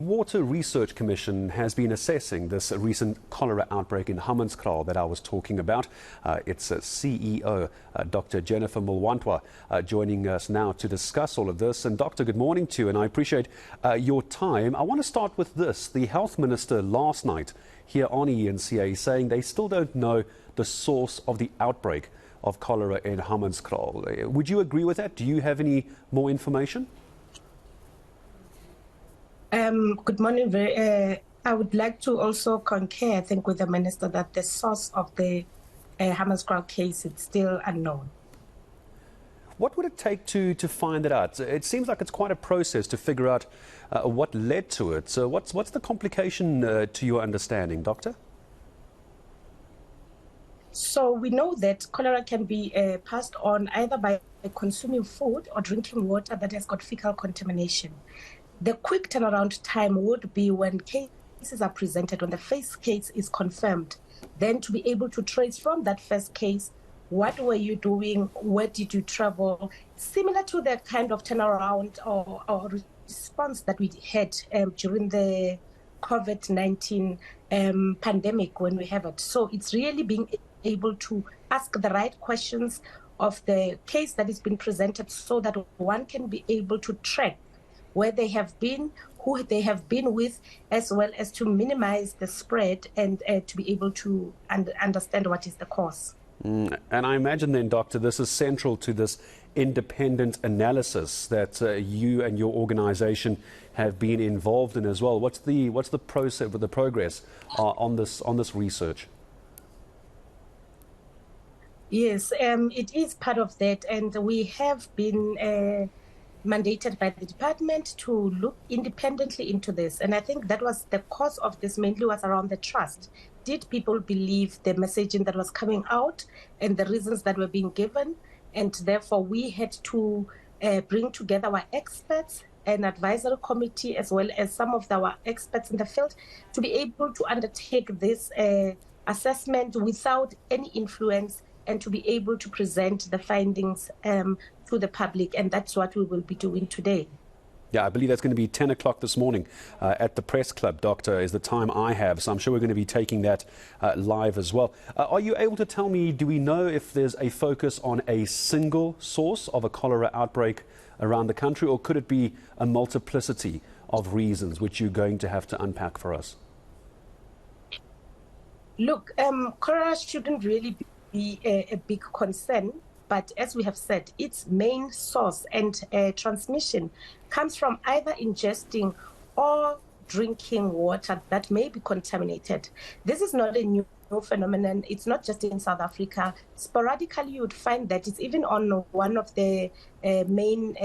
Water Research Commission has been assessing this recent cholera outbreak in Hammanskraal that I was talking about. Its CEO, Dr. Jennifer Molwantwa, joining us now to discuss all of this. And Doctor, good morning to you, and I appreciate your time. I want to start with this. The Health Minister last night here on ENCA saying they still don't know the source of the outbreak of cholera in Hammanskraal. Would you agree with that? Do you have any more information? Good morning. I would like to also concur, I think, with the Minister that the source of the Hammanskraal case is still unknown. What would it take to find that out? It seems like it's quite a process to figure out what led to it. So what's the complication to your understanding, Doctor? So we know that cholera can be passed on either by consuming food or drinking water that has got fecal contamination. The quick turnaround time would be when cases are presented, when the first case is confirmed, then to be able to trace from that first case, what were you doing, where did you travel, similar to the kind of turnaround or response that we had during the COVID-19 pandemic when we have it. So it's really being able to ask the right questions of the case that is being presented so that one can be able to track where they have been, who they have been with, as well as to minimize the spread and to be able to understand what is the cause. And I imagine then, Doctor, this is central to this independent analysis that you and your organization have been involved in as well. What's the process, the progress on this research? Yes, it is part of that, and we have been mandated by the department to look independently into this. And I think that was the cause of this mainly was around the trust. Did people believe the messaging that was coming out and the reasons that were being given? And therefore, we had to bring together our experts, an advisory committee, as well as some of our experts in the field to be able to undertake this assessment without any influence and to be able to present the findings to the public. And that's what we will be doing today. Yeah, I believe that's going to be 10 o'clock this morning at the Press Club, Doctor, is the time I have. So I'm sure we're going to be taking that live as well. Are you able to tell me, do we know if there's a focus on a single source of a cholera outbreak around the country, or could it be a multiplicity of reasons which you're going to have to unpack for us? Look, cholera shouldn't really be a big concern. But as we have said, its main source and transmission comes from either ingesting or drinking water that may be contaminated. This is not a new phenomenon. It's not just in South Africa. Sporadically, you would find that it's even on one of the main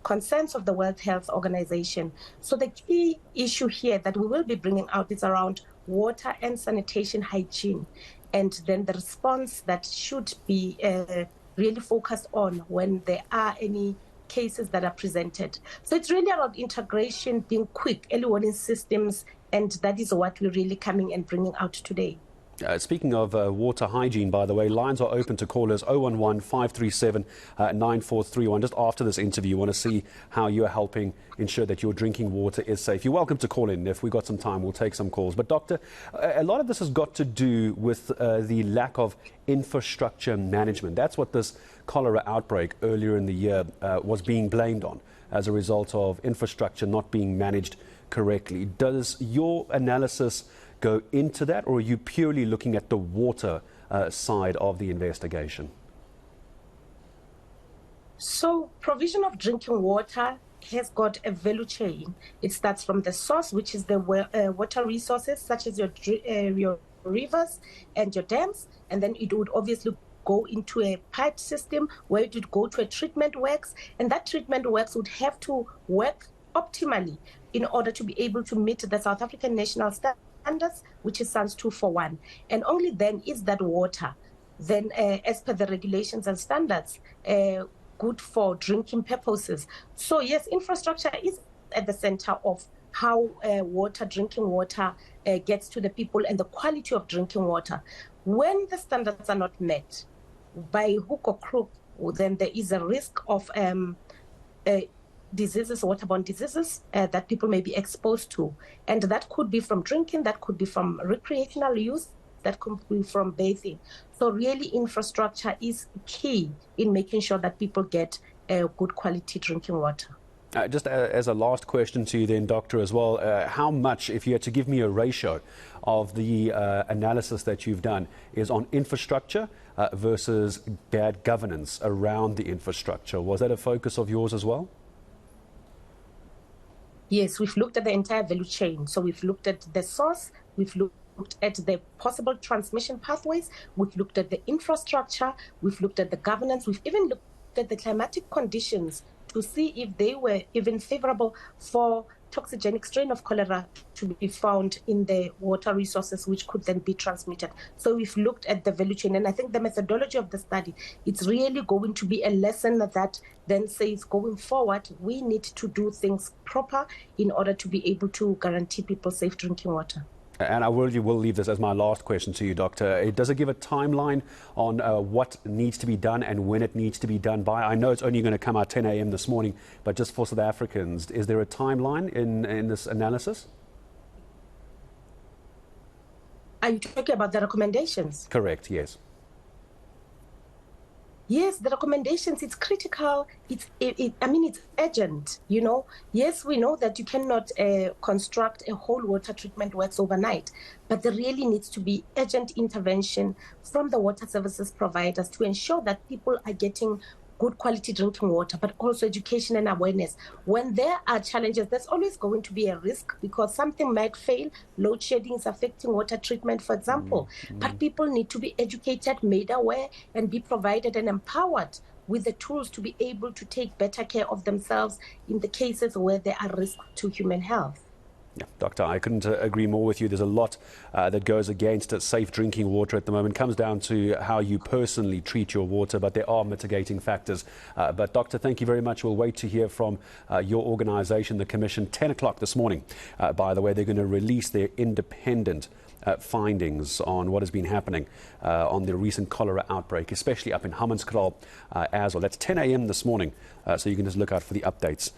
concerns of the World Health Organization. So the key issue here that we will be bringing out is around water and sanitation hygiene, and then the response that should be really focused on when there are any cases that are presented. So it's really about integration, being quick, early warning systems, and that is what we're really coming and bringing out today. Speaking of water hygiene, by the way, lines are open to callers 011-537-9431. Just after this interview, you want to see how you are helping ensure that your drinking water is safe. You're welcome to call in. If we've got some time, we'll take some calls. But, Doctor, a lot of this has got to do with the lack of infrastructure management. That's what this cholera outbreak earlier in the year was being blamed on, as a result of infrastructure not being managed correctly. Does your analysis go into that, or are you purely looking at the water side of the investigation? So provision of drinking water has got a value chain. It starts from the source, which is the water resources, such as your rivers and your dams, and then it would obviously go into a pipe system where it would go to a treatment works, and that treatment works would have to work optimally in order to be able to meet the South African national standards, which is SANS 241. And only then is that water, then as per the regulations and standards, good for drinking purposes. So yes, infrastructure is at the center of how drinking water gets to the people and the quality of drinking water. When the standards are not met by hook or crook, then there is a risk of diseases, waterborne diseases that people may be exposed to. And that could be from drinking, that could be from recreational use, that could be from bathing. So really infrastructure is key in making sure that people get good quality drinking water. Just as a last question to you then, Doctor, as well, how much, if you had to give me a ratio of the analysis that you've done, is on infrastructure versus bad governance around the infrastructure? Was that a focus of yours as well? Yes, we've looked at the entire value chain. So we've looked at the source, we've looked at the possible transmission pathways, we've looked at the infrastructure, we've looked at the governance, we've even looked at the climatic conditions to see if they were even favorable for toxigenic strain of cholera to be found in the water resources, which could then be transmitted. So we've looked at the value chain, and I think the methodology of the study, it's really going to be a lesson that then says going forward, we need to do things proper in order to be able to guarantee people safe drinking water. And I will leave this as my last question to you, Doctor. Does it give a timeline on what needs to be done and when it needs to be done by? I know it's only going to come out 10 a.m. this morning, but just for South Africans, is there a timeline in this analysis? Are you talking about the recommendations? Correct, yes. Yes, the recommendations, it's critical. I mean, it's urgent, you know. Yes, we know that you cannot construct a whole water treatment works overnight, but there really needs to be urgent intervention from the water services providers to ensure that people are getting good quality drinking water, but also education and awareness. When there are challenges, there's always going to be a risk because something might fail. Load shedding is affecting water treatment, for example. But people need to be educated, made aware, and be provided and empowered with the tools to be able to take better care of themselves in the cases where there are risks to human health. Yeah, Doctor, I couldn't agree more with you. There's a lot that goes against safe drinking water at the moment. It comes down to how you personally treat your water, but there are mitigating factors. But Doctor, thank you very much. We'll wait to hear from your organisation, the Commission, 10 o'clock this morning. By the way, they're going to release their independent findings on what has been happening on the recent cholera outbreak, especially up in Hammanskraal as well. That's 10 a.m. this morning, so you can just look out for the updates.